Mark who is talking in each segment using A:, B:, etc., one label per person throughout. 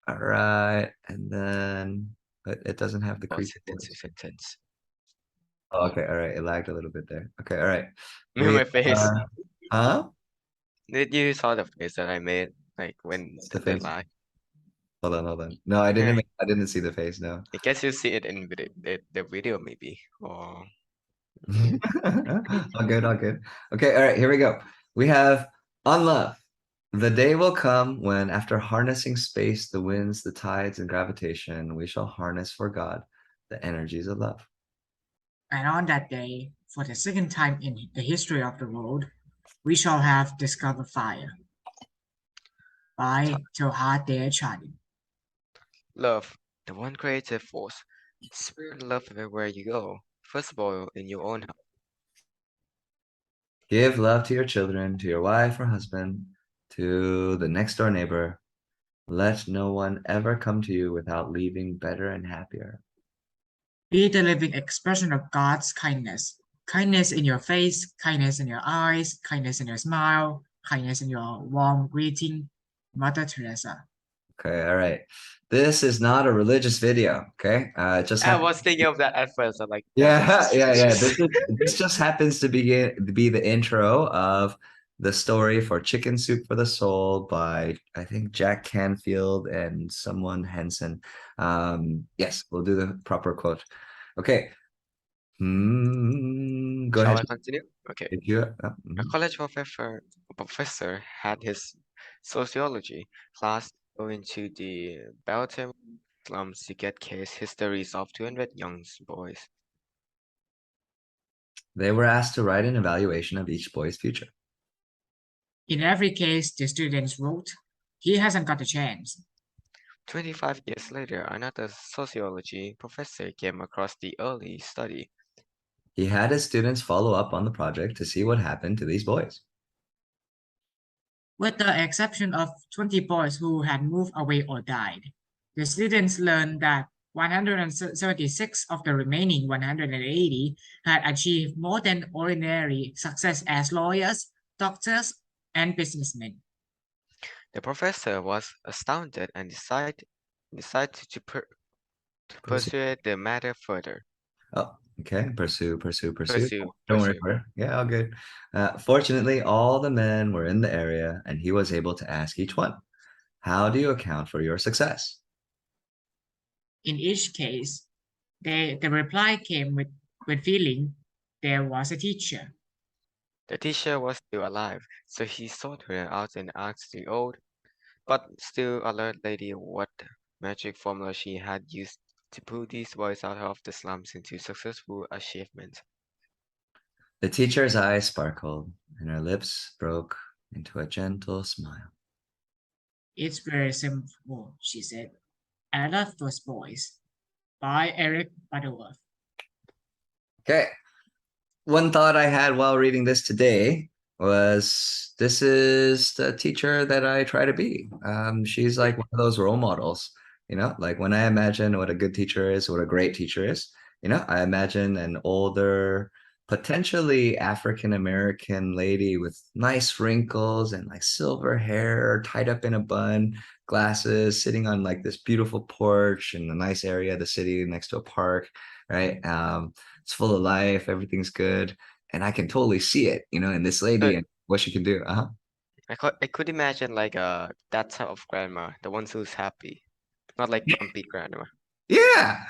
A: All right, and then but it doesn't have the
B: Oh,
A: creepy
B: sentence,
A: voice.
B: sentence.
A: Oh, okay, all right. It lagged a little bit there. Okay, all right. We
B: My face.
A: are, huh?
B: Did you saw the face that I made? Like when
A: The
B: the
A: face.
B: lag?
A: Hold on. No, I didn't.
B: Yeah,
A: I didn't see the face. No.
B: I guess you see it in the video maybe. Or
A: All good, all good. Okay, all right. Here we go. We have on love. The day will come when, after harnessing space, the winds, the tides, and gravitation, we shall harness for God the energies of love.
C: And on that day, for the second time in the history of the world, we shall have discovered fire by Teilhard Chardin.
B: love, the one creative force. Spread love everywhere you go. First of all, in your own house.
A: Give love to your children, to your wife or husband, to the next door neighbor. Let no one ever come to you without leaving better and happier.
C: Be the living expression of God's kindness. Kindness in your face, kindness in your eyes, kindness in your smile, kindness in your warm greeting. Mother Teresa.
A: Okay, all right. This is not a religious video, okay? It just
B: I
A: happens.
B: was thinking of that at first. I'm like, that's
A: Yeah, yeah.
B: suspicious.
A: This just happens to be the intro of the story for Chicken Soup for the Soul by I think Jack Canfield and someone Hansen. Yes, we'll do the proper quote. Okay. Go
B: Shall
A: ahead.
B: I continue? Okay.
A: If you,
B: A college professor had his sociology class go into the Baltimore slums to get case histories of 200 young boys.
A: They were asked to write an evaluation of each boy's future.
C: In every case, the students wrote, he hasn't got a chance.
B: 25 years later, another sociology professor came across the early study.
A: He had his students follow up on the project to see what happened to these boys.
C: With the exception of 20 boys who had moved away or died, the students learned that 176 of the remaining 180 had achieved more than ordinary success as lawyers, doctors, and businessmen.
B: The professor was astounded and decided to pursue the matter further.
A: Oh, okay. Pursue.
B: Pursue,
A: Don't worry
B: pursue.
A: about it. Yeah, all good. Fortunately, all the men were in the area, and he was able to ask each one, "How do you account for your success?"
C: In each case, the reply came with feeling there was a teacher.
B: The teacher was still alive, so he sought her out and asked the old, but still alert lady what magic formula she had used to pull these boys out of the slums into successful achievement.
A: The teacher's eyes sparkled, and her lips broke into a gentle smile.
C: It's very simple, she said. I love those boys. By Eric Butterworth.
A: Okay. One thought I had while reading this today was this is the teacher that I try to be. She's like one of those role models, like when I imagine what a good teacher is, what a great teacher is, I imagine an older, potentially African American lady with nice wrinkles and like silver hair tied up in a bun, glasses, sitting on like this beautiful porch in a nice area of the city next to a park, right? It's full of life, everything's good, and I can totally see it, in this
B: Uh,
A: lady and what she can do. Uh-huh.
B: I could imagine like that type of grandma, the one who's happy, not like grumpy grandma.
A: Yeah.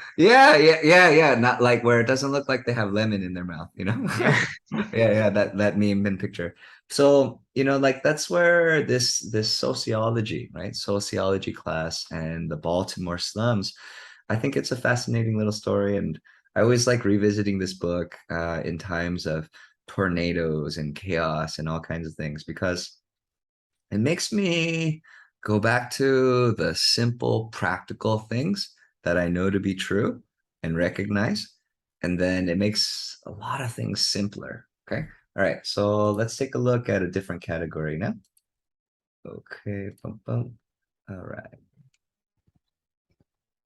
A: Not like where it doesn't look like they have lemon in their mouth,
B: Yeah.
A: Yeah, that meme and picture. So, like that's where this sociology, right? Sociology class and the Baltimore slums, I think it's a fascinating little story, and I always like revisiting this book in times of tornadoes and chaos and all kinds of things because it makes me go back to the simple, practical things that I know to be true and recognize. And then it makes a lot of things simpler. Okay. All right. So let's take a look at a different category now. Okay. Bum, bum. All right.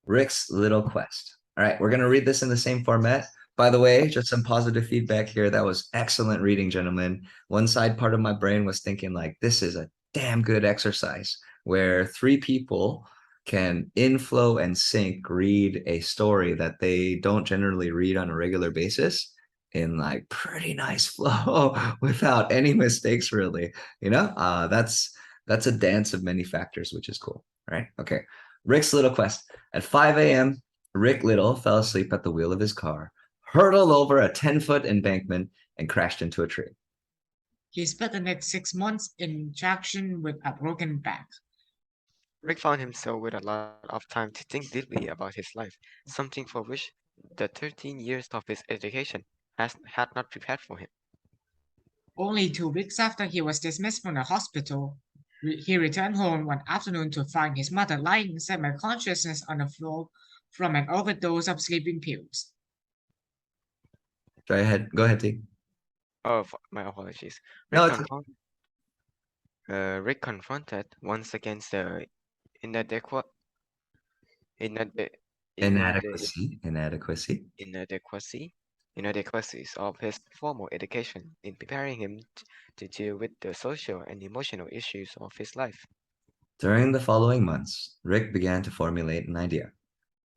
A: Rick's Little Quest. All right. We're going to read this in the same format. By the way, just some positive feedback here. That was excellent reading, gentlemen. One side part of my brain was thinking, like, this is a damn good exercise. where three people can inflow and sync read a story that they don't generally read on a regular basis in like pretty nice flow without any mistakes really. That's a dance of many factors, which is cool. Right. Okay. Rick's Little Quest. At 5 a.m., Rick Little fell asleep at the wheel of his car, hurtled over a 10-foot embankment, and crashed into a tree.
C: He spent the next 6 months in traction with a broken back.
B: Rick found himself with a lot of time to think deeply about his life, something for which the 13 years of his education had not prepared for him.
C: Only 2 weeks after he was dismissed from the hospital, he returned home one afternoon to find his mother lying semi-consciousness on the floor from an overdose of sleeping pills.
A: Go ahead, T.
B: Oh, my apologies.
A: No,
B: Rick,
A: it's
B: confront, Rick confronted once against the inadequate, inade, inade,
A: inadequacy.
B: inadequacy, inadequacies of his formal education in preparing him to deal with the social and emotional issues of his life.
A: During the following months, Rick began to formulate an idea: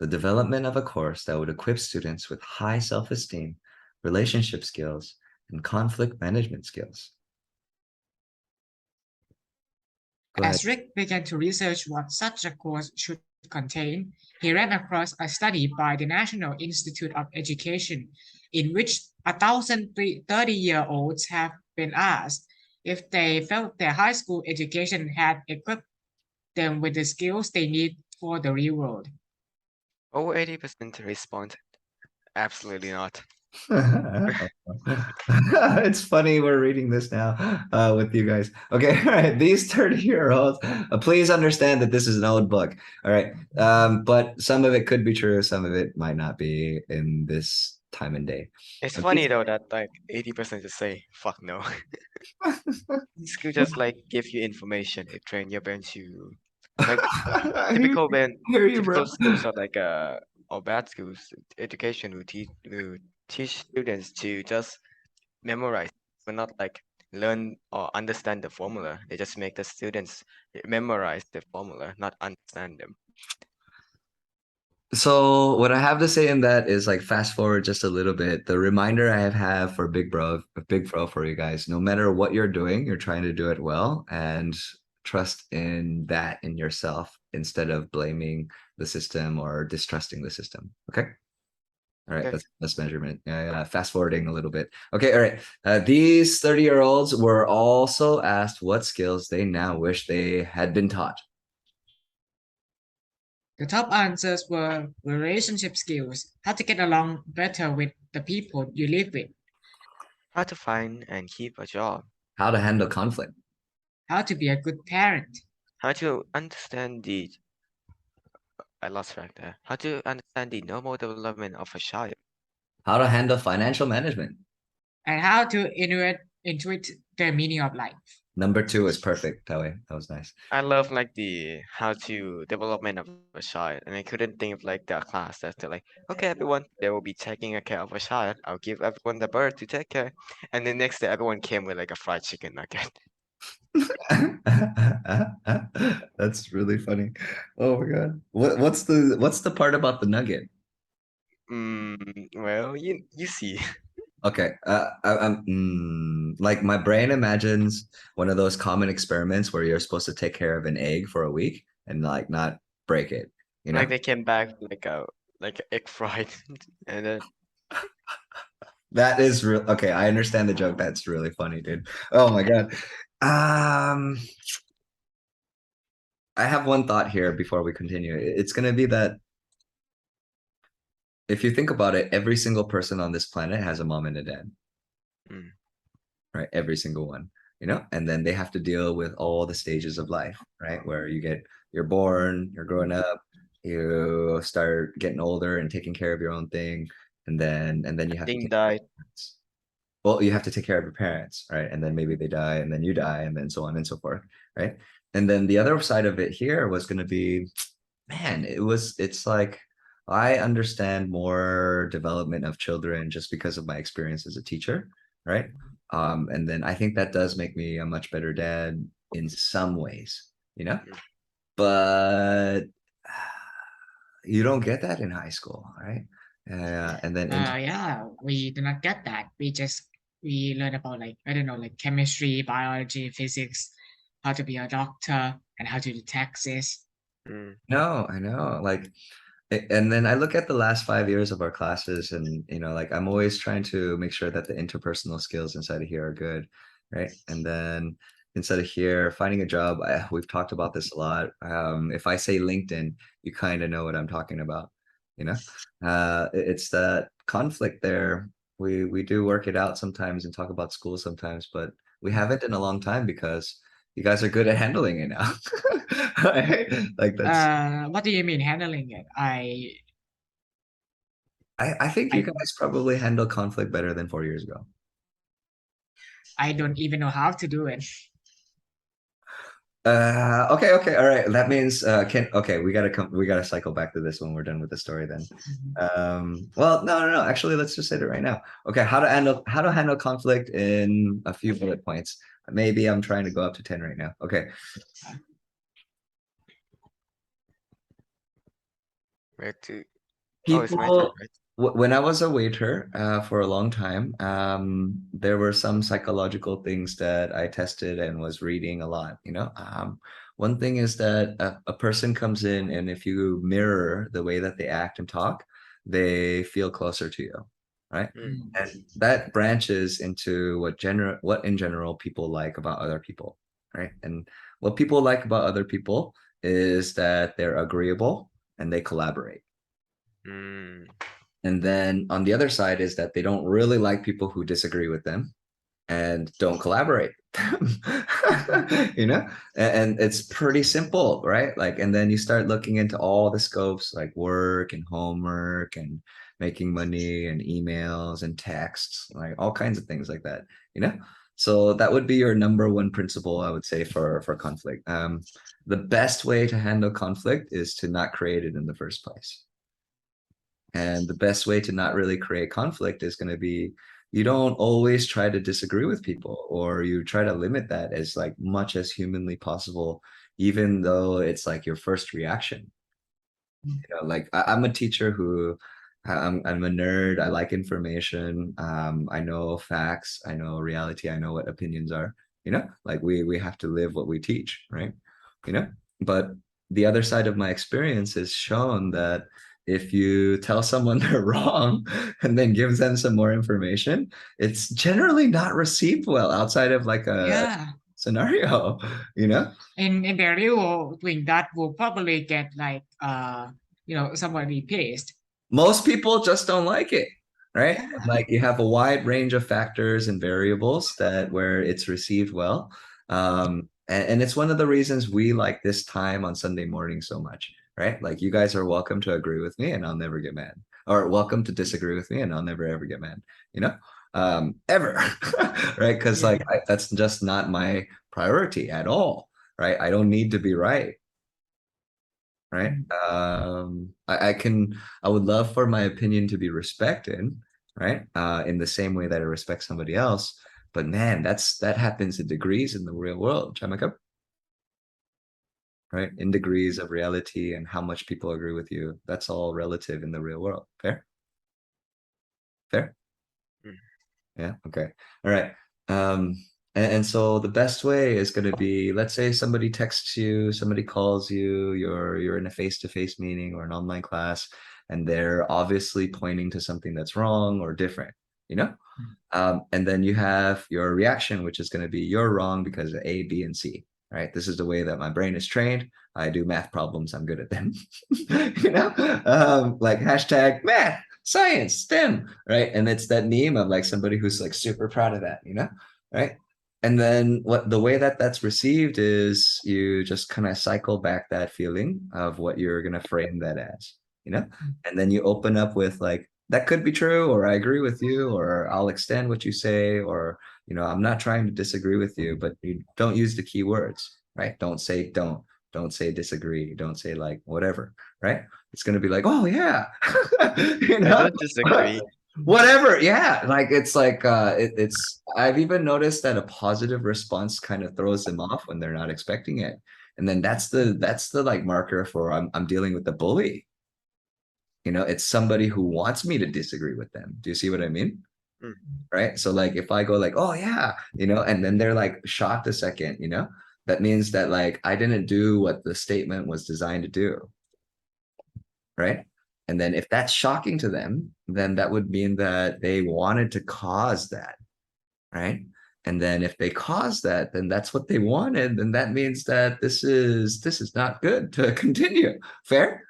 A: the development of a course that would equip students with high self-esteem, relationship skills, and conflict management skills. Go ahead.
C: As Rick began to research what such a course should contain, he ran across a study by the National Institute of Education in which 1,030-year-olds have been asked if they felt their high school education had equipped them with the skills they need for the real world.
B: Over 80% responded, absolutely not.
A: It's funny we're reading this now with you guys. Okay, all right. These 30-year-olds, please understand that this is an old book. All right. But some of it could be true, some of it might not be in this time and day.
B: It's
A: But
B: funny though that like 80% just say fuck no. School just like give you information, it train your brain to like
A: I
B: typical brain
A: hear you, bro.
B: typical schools are like or bad schools education will teach students to just memorize but not like learn or understand the formula. They just make the students memorize the formula, not understand them.
A: So what I have to say in that is like fast forward just a little bit. The reminder I have for Big Bro for you guys, no matter what you're doing, you're trying to do it well and trust in that in yourself instead of blaming the system or distrusting the system. Okay. All right,
B: Okay.
A: that's measurement. Yeah. Fast forwarding a little bit. Okay, all right. These 30-year-olds were also asked what skills they now wish they had been taught.
C: The top answers were relationship skills, how to get along better with the people you live with,
B: How to find and keep a job,
A: How to handle conflict.
C: how to be a good parent,
B: how to understand the I lost track there. How to understand the normal development of a child.
A: How to handle financial management.
C: and how to intuit the meaning of life.
A: Number 2 is perfect, Tawe. That was nice.
B: I love like the how to development of a child, and I couldn't think of like the class that's like, okay, everyone, they will be taking care of a child. I'll give everyone the bird to take care, and the next day everyone came with like a fried chicken nugget.
A: That's really funny. Oh my God. What's the part about the nugget?
B: Well, you see,
A: Okay. Like my brain imagines one of those common experiments where you're supposed to take care of an egg for a week and like not break it, you know?
B: like they came back like a egg fried, and then
A: That is real. Okay, I understand the joke. That's really funny, dude. Oh my God. Um, I have one thought here before we continue. It's gonna be that if you think about it, every single person on this planet has a mom and a dad,
B: mm,
A: right? Every single one, and then they have to deal with all the stages of life, right? Where you're born, you're growing up, you start getting older and taking care of your own thing, and then you have to
B: Ding
A: take care of
B: died.
A: your parents. Well, you have to take care of your parents, right? And then maybe they die, and then you die, and then so on and so forth, right? And then the other side of it here was going to be, man, it's like I understand more development of children just because of my experience as a teacher, right? And then I think that does make me a much better dad in some ways, you know? but you don't get that in high school, right? And then
C: Yeah, we do not get that. We learn about like I don't know, like chemistry, biology, physics, how to be a doctor, and how to do taxes.
B: Mm.
A: no, I know, like, and then I look at the last 5 years of our classes, and like I'm always trying to make sure that the interpersonal skills inside of here are good, right? And then inside of here, finding a job, we've talked about this a lot. If I say LinkedIn, you kind of know what I'm talking about, you know? It's that conflict there. We do work it out sometimes and talk about school sometimes, but we haven't in a long time because you guys are good at handling it now. Right? Like that's
C: What do you mean handling it?
A: I think you
C: I
A: guys probably handle conflict better than 4 years ago.
C: I don't even know how to do it.
A: Okay, all right. That means we gotta cycle back to this when we're done with the story then.
C: Mhm.
A: Well, no. Actually, let's just say it right now. Okay, how to handle conflict in a few bullet points. Maybe I'm trying to go up to 10 right now. Okay.
B: Where to? Oh, it's my turn,
A: People,
B: right?
A: when I was a waiter for a long time, there were some psychological things that I tested and was reading a lot. One thing is that a person comes in, and if you mirror the way that they act and talk, they feel closer to you, right?
B: Mm.
A: And that branches into what in general people like about other people, right? And what people like about other people is that they're agreeable and they collaborate.
B: Mm.
A: And then on the other side is that they don't really like people who disagree with them and don't collaborate. you know and it's pretty simple, right? Like, and then you start looking into all the scopes, like work and homework and making money and emails and texts, like all kinds of things like that you know so that would be your number one principle, I would say, for conflict. The best way to handle conflict is to not create it in the first place. And the best way to not really create conflict is going to be, you don't always try to disagree with people, or you try to limit that as like much as humanly possible, even though it's like your first reaction. Like I'm a teacher who I'm a nerd. I like information. I know facts. I know reality. I know what opinions are. Like we have to live what we teach, right? But the other side of my experience has shown that if you tell someone they're wrong and then give them some more information, it's generally not received well outside of like a
C: Yeah,
A: scenario, you know?
C: in the real world, doing that will probably get like somebody pissed.
A: Most people just don't like it, right?
C: Yeah,
A: Like you have a wide range of factors and variables that where it's received well. And it's one of the reasons we like this time on Sunday morning so much, right? Like you guys are welcome to agree with me and I'll never get mad, or welcome to disagree with me and I'll never ever get mad, ever, right? Because
C: yeah.
A: that's just not my priority at all, right? I don't need to be right, right?
C: Mm.
A: I would love for my opinion to be respected, right? In the same way that I respect somebody else. But man, that happens in degrees in the real world, Chamaka, right? In degrees of reality and how much people agree with you. That's all relative in the real world. Fair? Fair?
B: Mm.
A: Yeah. Okay. All right. Um, and so the best way is going to be, let's say somebody texts you, somebody calls you, you're in a face-to-face meeting or an online class, and they're obviously pointing to something that's wrong or different, you know? And then you have your reaction, which is going to be you're wrong because of A, B, and C, right? This is the way that my brain is trained. I do math problems. I'm good at them. Like hashtag math, science, STEM, right? And it's that meme of like somebody who's like super proud of that, right? And then what the way that that's received is you just kind of cycle back that feeling of what you're going to frame that as, and then you open up with like, that could be true, or I agree with you, or I'll extend what you say, or I'm not trying to disagree with you, but you don't use the key words, right? Don't say disagree, don't say like whatever, right? It's gonna be like, oh yeah, you
B: I
A: know,
B: don't disagree.
A: whatever, yeah. Like it's like it's I've even noticed that a positive response kind of throws them off when they're not expecting it. And then that's the like marker for I'm dealing with the bully. It's somebody who wants me to disagree with them. Do you see what I mean?
B: Mm.
A: Right? So like if I go like, oh yeah, and then they're like shocked a second, that means that like I didn't do what the statement was designed to do. Right? And then if that's shocking to them, then that would mean that they wanted to cause that, right? And then if they cause that, then that's what they wanted, then that means that this is not good to continue. Fair?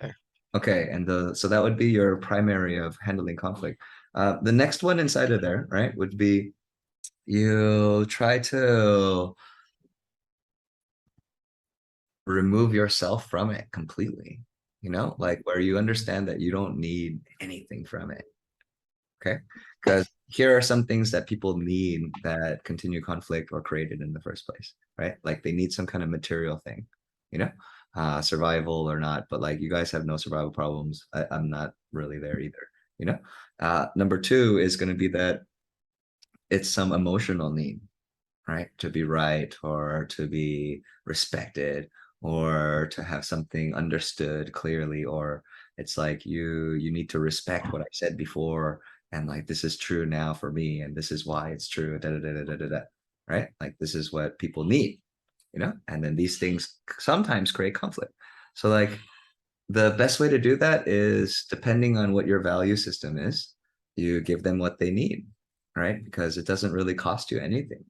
B: Fair.
A: Okay, and so that would be your primary of handling conflict. The next one inside of there, right, would be you try to remove yourself from it completely, like where you understand that you don't need anything from it. Okay. Because here are some things that people need that continue conflict or created in the first place, right? Like they need some kind of material thing, you know, survival or not. But like you guys have no survival problems. I'm not really there either, you know. Number two is going to be that it's some emotional need, right? To be right or to be respected or to have something understood clearly, or it's like you need to respect what I said before, and like this is true now for me and this is why it's true, da, da, da, da, da, da, da, right? Like this is what people need, and then these things sometimes create conflict. So like the best way to do that is depending on what your value system is, you give them what they need, right? Because it doesn't really cost you anything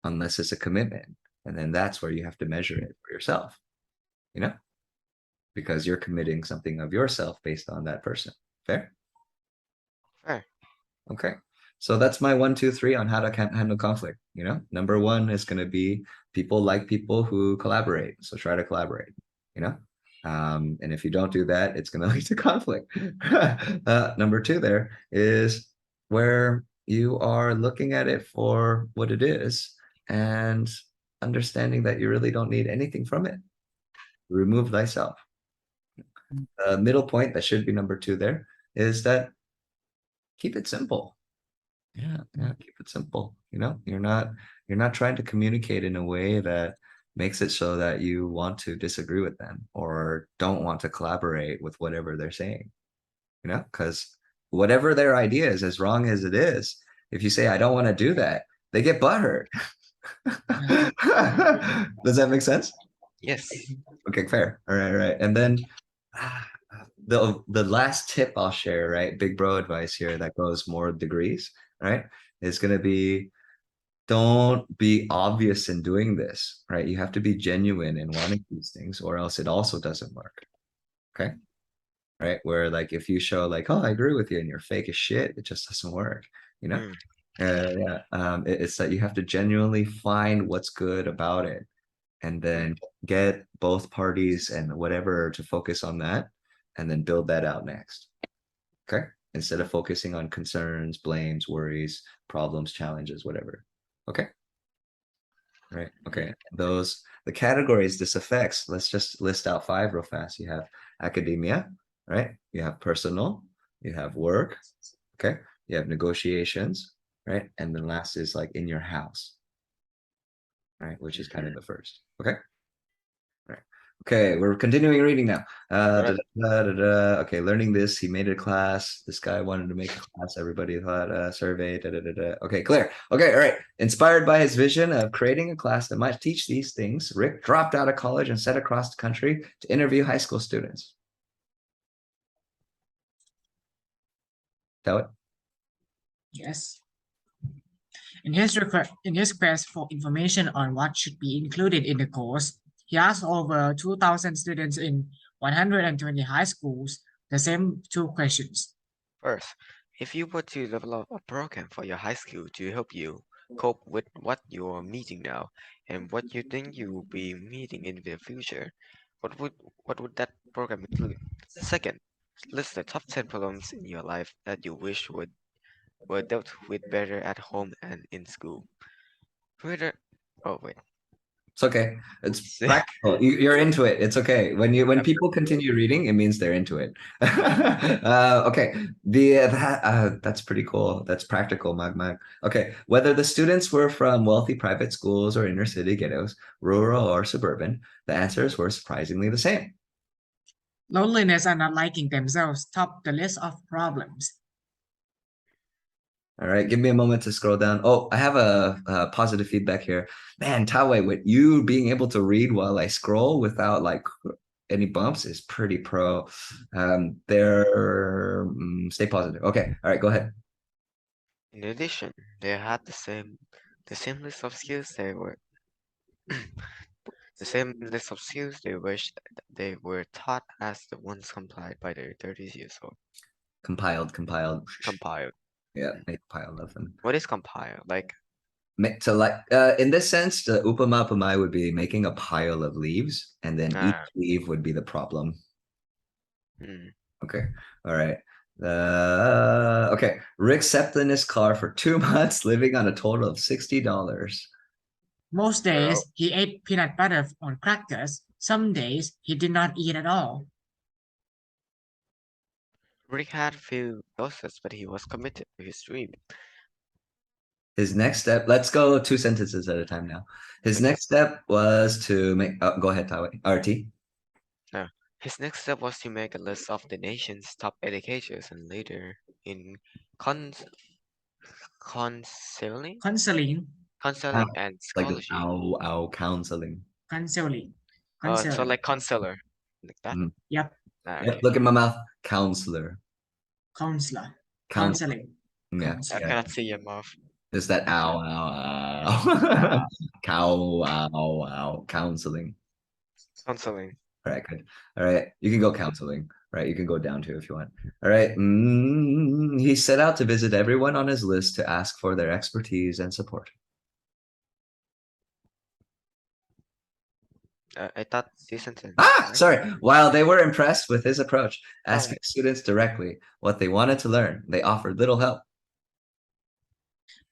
A: unless it's a commitment. And then that's where you have to measure it for yourself, you know, because you're committing something of yourself based on that person. Fair?
B: Fair.
A: Okay. So that's my 1, 2, 3 on how to handle conflict. Number one is going to be people like people who collaborate. So try to collaborate, you know? And if you don't do that, it's going to lead to conflict. Number two there is where you are looking at it for what it is and understanding that you really don't need anything from it. Remove thyself. Middle point that should be number two there is that keep it simple. Yeah, keep it simple. You're not trying to communicate in a way that makes it so that you want to disagree with them or don't want to collaborate with whatever they're saying. Because whatever their idea is, as wrong as it is, if you say I don't want to do that, they get butthurt. Does that make sense?
B: Yes.
A: Okay, fair. All right, all right. And then ah, the last tip I'll share, right? Big bro advice here that goes more degrees, right? Is gonna be don't be obvious in doing this, right? You have to be genuine in wanting these things, or else it also doesn't work. Okay. Right. Where like if you show like, oh, I agree with you and you're fake as shit, it just doesn't work, you know?
B: Mm.
A: Yeah. It's that you have to genuinely find what's good about it and then get both parties and whatever to focus on that and then build that out next. Okay. Instead of focusing on concerns, blames, worries, problems, challenges, whatever. Okay. Right. Okay. The categories this affects, let's just list out 5 real fast. You have academia, right? You have personal, you have work, okay? You have negotiations, right? And then last is like in your house, right? Which is kind of the first. Okay. Right. Okay, we're continuing reading now.
B: Alright.
A: Okay, learning this. He made a class. This guy wanted to make a class. Everybody thought survey. Okay, clear. Okay, all right. Inspired by his vision of creating a class that might teach these things, Rick dropped out of college and set across the country to interview high school students. Tell it.
C: Yes. In his quest for information on what should be included in the course, he asked over 2,000 students in 120 high schools the same 2 questions.
B: First, if you were to develop a program for your high school to help you cope with what you're meeting now and what you think you will be meeting in the future, what would that program include? Second, list the top 10 problems in your life that you wish were dealt with better at home and in school. Whether, oh wait,
A: It's okay. It's practical. You're into it. It's okay. When people continue reading, it means they're into it. Okay. That's pretty cool. That's practical, Mag. Okay. Whether the students were from wealthy private schools or inner city ghettos, rural or suburban, the answers were surprisingly the same.
C: Loneliness and not liking themselves top the list of problems.
A: All right, give me a moment to scroll down. Oh, I have a positive feedback here. Man, Tawe, with you being able to read while I scroll without like any bumps is pretty pro. Stay positive. Okay, all right, go ahead.
B: In addition, they had the same list of skills they were the same list of skills they wished they were taught as the ones compiled by their 30 years old.
A: Compiled.
B: Compiled.
A: Yeah, made pile of them.
B: What is compiled? Like,
A: To like in this sense, the upama pamai would be making a pile of leaves, and then each leaf would be the problem.
B: hmm.
A: Okay. All right. Okay. Rick slept in his car for 2 months, living on a total of $60.
C: Most days he ate peanut butter on crackers. Some days he did not eat at all.
B: Rick had few losses, but he was committed to his dream.
A: His next step, let's go 2 sentences at a time now. His
B: Okay.
A: next step was to make, go ahead, Tawe. RT.
B: His next step was to make a list of the nation's top educators and later in cons counseling,
C: Counseling,
B: counseling and
A: Like
B: scholarship.
A: counseling.
C: counseling,
B: So
C: counseling.
B: like counselor, like that.
A: Mhm.
C: Yep,
A: Yep,
B: Okay.
A: look at my mouth. Counselor.
C: counselor,
A: Counsel.
C: counseling,
A: Yeah,
B: I
C: counseling.
A: yeah.
B: cannot see your mouth.
A: It's that ow. Counseling.
B: Counseling.
A: All right, good. All right, you can go counseling. Right, you can go down too if you want. All right. He set out to visit everyone on his list to ask for their expertise and support.
B: I thought this sentence. Right?
A: Sorry. While they were impressed with his approach,
B: Oh,
A: asking students directly what they wanted to learn, they offered little help.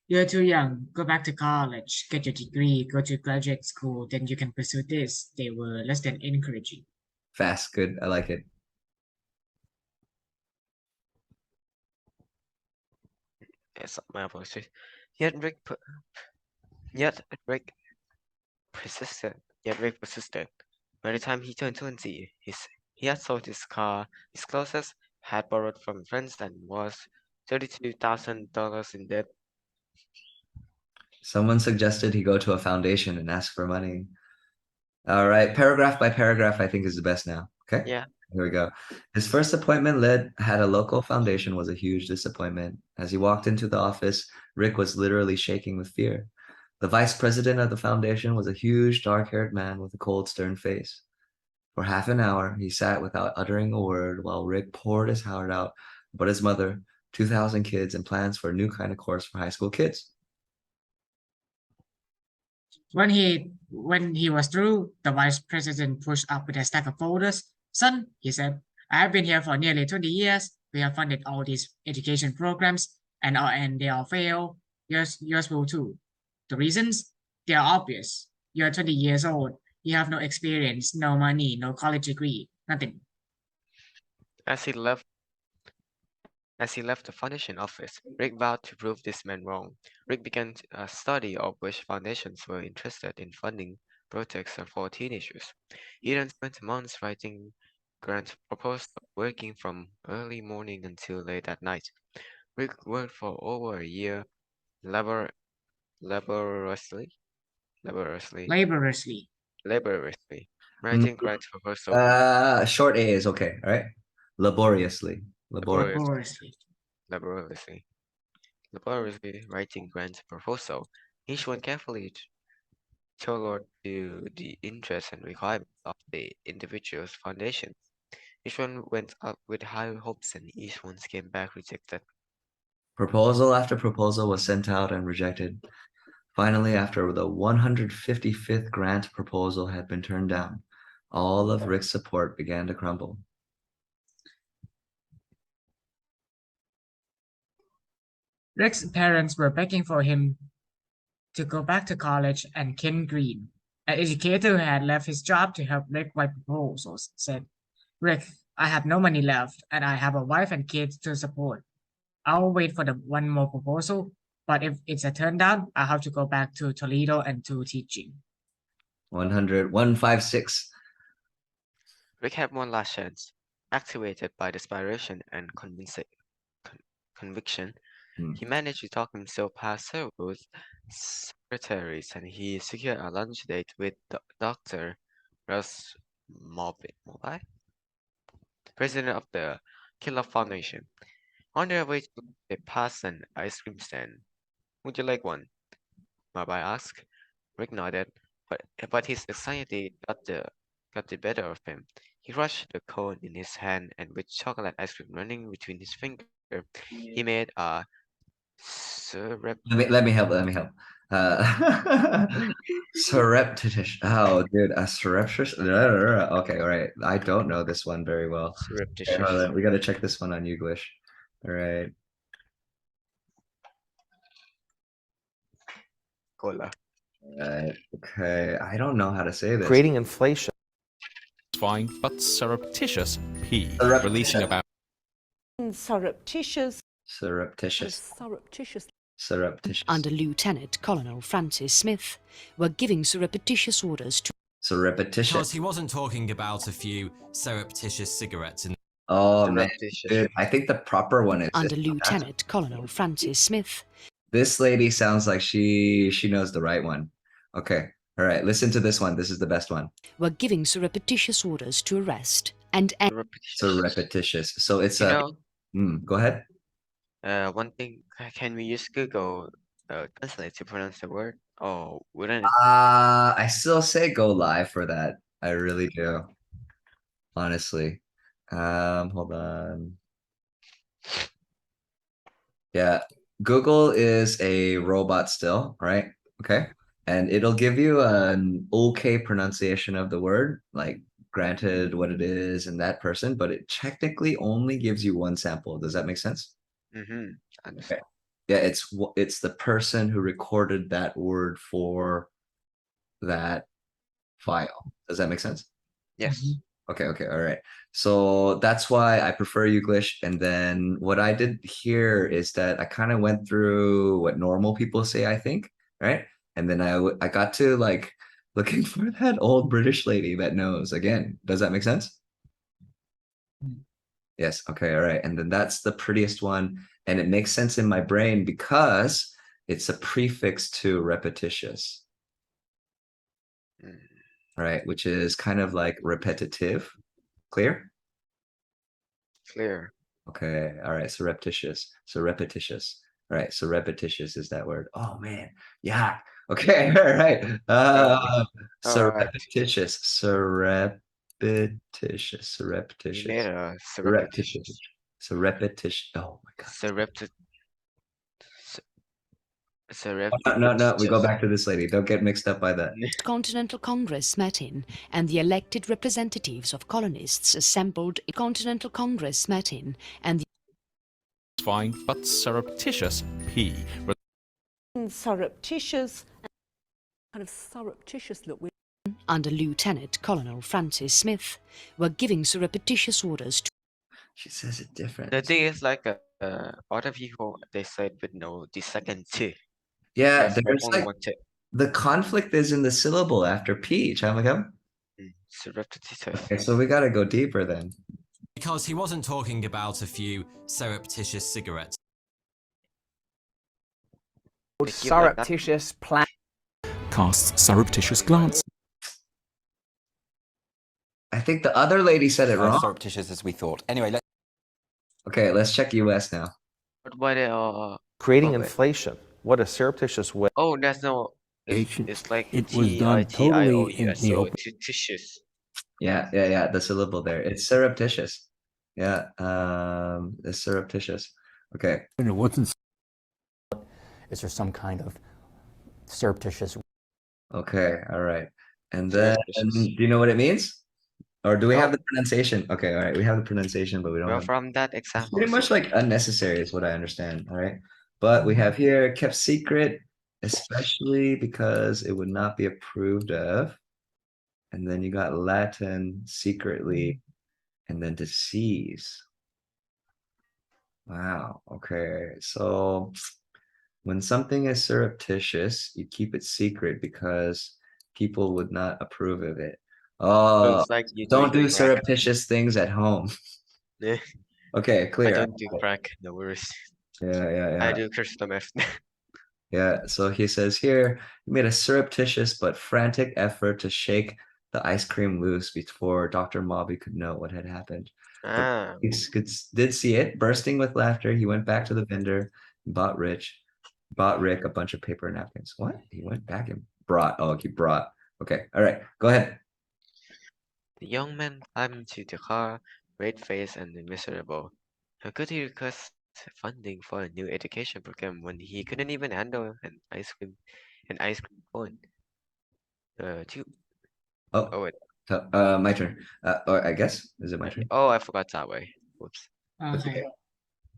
C: You're too young. Go back to college, get your degree, go to graduate school, then you can pursue this. They were less than encouraging.
A: Fast, good. I like it.
B: yes, my apologies. Yet Rick, pu- yet Rick persisted. Yet Rick persisted. By the time he turned 20, he had sold his car, his clothes, had borrowed from friends, and was $32,000 in debt.
A: Someone suggested he go to a foundation and ask for money. All right, paragraph by paragraph, I think is the best now. Okay,
B: Yeah,
A: here we go. His first appointment had a local foundation was a huge disappointment. As he walked into the office, Rick was literally shaking with fear. The vice president of the foundation was a huge, dark-haired man with a cold, stern face. For half an hour, he sat without uttering a word while Rick poured his heart out about his mother, 2,000 kids, and plans for a new kind of course for high school kids.
C: When he was through, the vice president pushed up with a stack of folders. Son, he said, I have been here for nearly 20 years. We have funded all these education programs and they all fail. Yours will too. The reasons? They are obvious. You are 20 years old. You have no experience, no money, no college degree, nothing.
B: as he left As he left the foundation office, Rick vowed to prove this man wrong. Rick began a study of which foundations were interested in funding projects for teenagers. He then spent months writing grant proposals, working from early morning until late at night. Rick worked for over a year, labor, laboriously, laboriously,
C: Laboriously.
B: laboriously,
A: Mm,
B: writing grant proposals
A: Short A is okay, all right? Laboriously.
C: Laboriously.
B: laboriously, laboriously writing grant proposal. Each one carefully tailored to the interests and requirements of the individual's foundation. Each one went up with high hopes and each one came back rejected.
A: Proposal after proposal was sent out and rejected. Finally, after the 155th grant proposal had been turned down, all of Rick's support began to crumble.
C: Rick's parents were begging for him to go back to college and Ken Green An educator who had left his job to help Rick write proposals said, Rick, I have no money left and I have a wife and kids to support. I'll wait for the one more proposal, but if it's a turn down, I'll have to go back to Toledo and to teaching.
A: 100, 156.
B: Rick had one last chance. Activated by desperation and conviction, he managed to talk himself past several secretaries, and he secured a lunch date with Dr. Russ Mobile, president of the Kellogg Foundation. On their way, they passed an ice cream stand. Would you like one? Mobile asked. Rick nodded, but his anxiety got the better of him. He crushed the cone in his hand, and with chocolate ice cream running between his fingers, he made a
A: Let me help. Surreptitious. Oh, dude, a surreptitious. Okay, all right. I don't know this one very well. Okay,
B: surreptitious.
A: hold on. We got to check this one on Uglish. All right.
B: Cola.
A: Okay. I don't know how to say this.
D: Creating inflation.
E: Fine, but surreptitious P.
A: Surreptitious.
E: Releasing about
A: Surreptitious.
F: Under Lieutenant Colonel Francis Smith, were giving surreptitious orders to
A: Surreptitious.
G: Because he wasn't talking about a few surreptitious cigarettes in
A: Oh man,
B: Surreptitious.
A: dude, I think the proper one is
F: under
A: this.
F: Lieutenant Colonel Francis Smith.
A: This lady sounds like she knows the right one. Okay. All right. Listen to this one. This is the best one.
F: Were giving surreptitious orders to arrest and
A: Surreptitious. So it's
B: You
A: go ahead.
B: one thing, can we use Google Translate to pronounce the word? Or wouldn't
A: I still say go live for that. I really do. Honestly. Hold on. Yeah, Google is a robot still, right? Okay. And it'll give you an okay pronunciation of the word, like granted what it is and that person, but it technically only gives you one sample. Does that make sense?
B: understand?
A: Yeah, it's the person who recorded that word for that file. Does that make sense?
B: Yes.
A: Okay, all right. So that's why I prefer Uglish. And then what I did here is that I kind of went through what normal people say, I think, right? And then I got to like looking for that old British lady that knows again. Does that make sense? Yes. Okay. All right. And then that's the prettiest one. And it makes sense in my brain because it's a prefix to repetitious. Right, which is kind of like repetitive. Clear?
B: Clear.
A: Okay, all right, surreptitious. All right, so repetitious is that word. Oh man, yeah. Okay, all right. Surreptitious.
B: You made a
A: Surreptitious. Oh my god. No, we go back to this lady. Don't get mixed up by that.
F: Continental Congress met in, and the elected representatives of colonists assembled. Continental Congress met in, and the
E: fine, but surreptitious P.
H: Surreptitious, kind of surreptitious look.
F: Under Lieutenant Colonel Francis Smith, were giving surreptitious orders to.
A: She says it different.
B: The thing is like other people they said with the second T.
A: Yeah,
B: There's
A: there's
B: only
A: like
B: one T.
A: the conflict is in the syllable after P. Chamagam.
B: Surreptitious.
A: Okay, so we gotta go deeper then.
G: because he wasn't talking about a few surreptitious cigarettes.
D: Surreptitious plan.
E: Casts surreptitious glance.
A: I think the other lady said it wrong.
I: Surreptitious as we thought. Anyway,
A: Okay, let's check US now.
B: But why they are
D: Creating
B: okay.
D: inflation. What a surreptitious way.
B: Oh, that's no. It's like
J: It was done totally in the open.
B: Surreptitious.
A: Yeah, the syllable there. It's surreptitious. Yeah, it's surreptitious. Okay.
J: And it wasn't.
I: is there some kind of surreptitious?
A: Okay, all right. And then,
B: Surreptitious.
A: do you know what it means? Or do we
B: No.
A: have the pronunciation? Okay, all right. We have the pronunciation, but we don't
B: Well,
A: have.
B: from that
A: It's
B: example,
A: pretty much like unnecessary is what I understand, all right? But we have here kept secret especially because it would not be approved of. And then you got Latin secretly, and then to seize. Wow. Okay. So when something is surreptitious, you keep it secret because people would not approve of it.
B: So
A: Oh,
B: it's like you
A: don't
B: doing
A: do
B: crack.
A: surreptitious things at home.
B: Yeah,
A: Okay,
B: I
A: clear.
B: don't do crack, no worries.
A: Yeah.
B: I do crystal meth.
A: Yeah, so he says here, he made a surreptitious but frantic effort to shake the ice cream loose before Dr. Mobby could know what had happened. The
B: Ah,
A: police did see it, bursting with laughter. He went back to the vendor, bought Rick a bunch of paper napkins. What? He went back and brought. Oh, he brought. Okay, all right, go ahead.
B: the young man climbed into the car, red-faced and miserable. How could he request funding for a new education program when he couldn't even handle an ice cream cone? Two.
A: Oh,
B: Oh wait.
A: my turn. Or I guess is it my turn?
B: Oh, I forgot that way. Whoops.
C: Okay.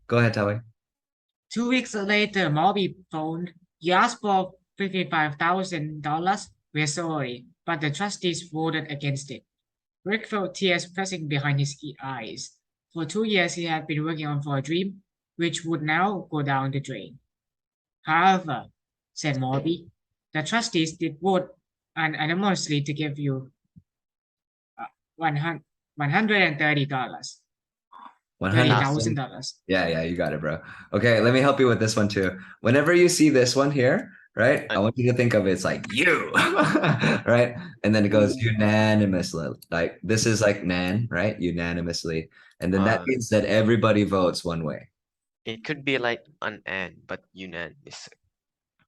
A: Go ahead, Tawe.
C: 2 weeks later, Moby phoned. He asked for $55,000 resolely, but the trustees voted against it. Rick felt tears pressing behind his eyes. For 2 years, he had been working on for a dream, which would now go down the drain. However, said Moby, the trustees did vote unanimously to give you $130.
A: $100,000.
C: $30,000.
A: Yeah, you got it, bro. Okay, let me help you with this one too. Whenever you see this one here, right? I want you to think of it's like you, right? And then it goes unanimously. Like this is like nan, right? Unanimously. And then that means that everybody votes one way.
B: It could be like an, but unanimous.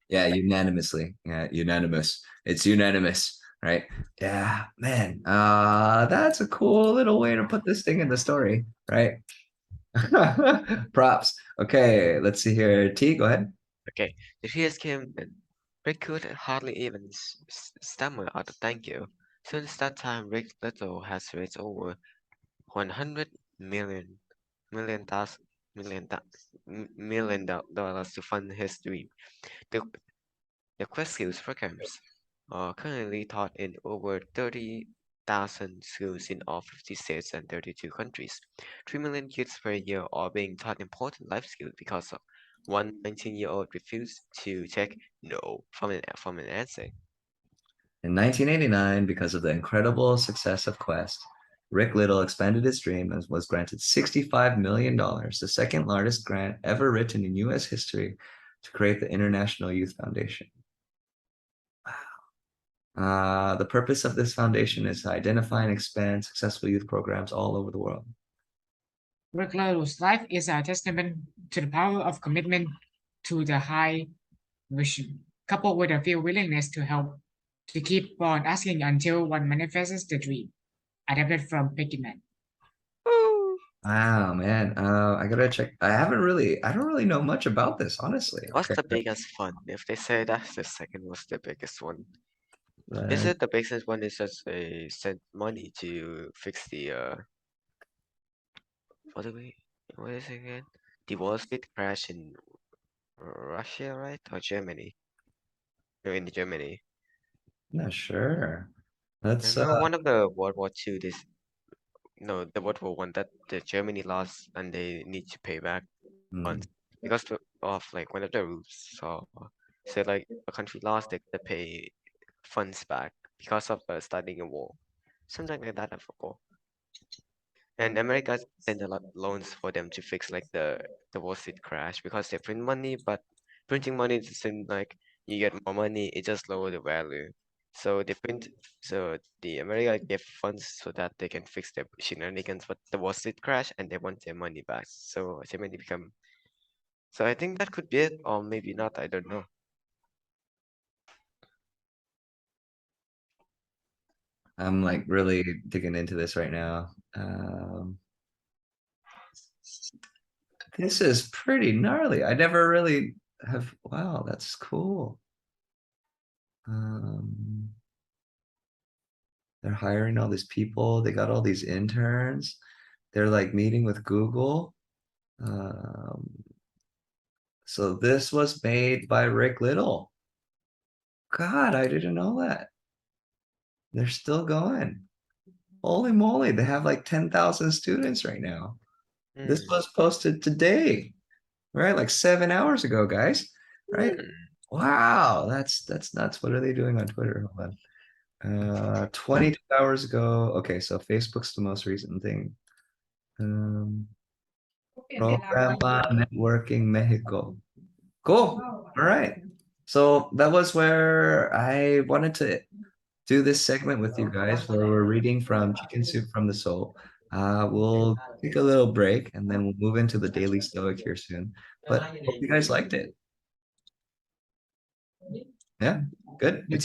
A: Yeah, unanimously. Yeah, unanimous. It's unanimous, right? Yeah, man. That's a cool little way to put this thing in the story, right? Props. Okay, let's see here. T, go ahead.
B: Okay, the tears came and Rick could hardly even stammer out a thank you. Since that time, Rick Little has raised over 100 million thousand million dollars to fund his dream. The, the Quest Skills programs are currently taught in over 30,000 schools in all 50 states and 32 countries. 3 million kids per year are being taught important life skills because of one 19-year-old refused to take no from an answer.
A: In 1989, because of the incredible success of Quest, Rick Little expanded his dream and was granted $65 million, the second largest grant ever written in U.S. history, to create the International Youth Foundation. Wow. The purpose of this foundation is to identify and expand successful youth programs all over the world.
C: Rick Little's life is a testament to the power of commitment to the high vision, coupled with a few willingness to help, to keep on asking until one manifests the dream. Adapted from Piggyman.
A: Wow, man. I gotta check. I don't really know much about this, honestly.
B: What's
A: Okay.
B: the biggest fun? If they say that the second was the biggest one. Is
A: Uh,
B: it the biggest one is just they sent money to fix the what is it again? The Wall Street crash in Russia, right? Or Germany? No, in Germany.
A: Not sure.
B: I
A: Let's
B: remember one of the World War II, no, the World War One that the Germany lost and they need to pay back funds because of like one of the rules. So like a country lost, they pay funds back because of starting a war, something like that. I forgot. And America sent a lot of loans for them to fix like the Wall Street crash because they print money, but printing money doesn't like you get more money, it just lower the value. So the America gave funds so that they can fix their shenanigans, but the Wall Street crash and they want their money back. So Germany become. So I think that could be it, or maybe not. I don't know.
A: I'm like really digging into this right now. This is pretty gnarly. I never really have. Wow, that's cool. They're hiring all these people. They got all these interns. They're like meeting with Google. So this was made by Rick Little. God, I didn't know that. They're still going. Holy moly, they have like 10,000 students right now. This
B: Mm.
A: was posted today, right? Like 7 hours ago, guys. Right?
B: Mm.
A: Wow, that's nuts. What are they doing on Twitter? Hold on. 22 hours ago. Okay, so Facebook's the most recent thing. Programa Networking Mexico. Cool. All right. So that was where I wanted to do this segment with you guys where we're reading from Chicken Soup from the Soul. We'll take a little break and then we'll move into the Daily Stoic here soon. But hope you guys liked it. Yeah, good.
C: You
A: It's a
C: too.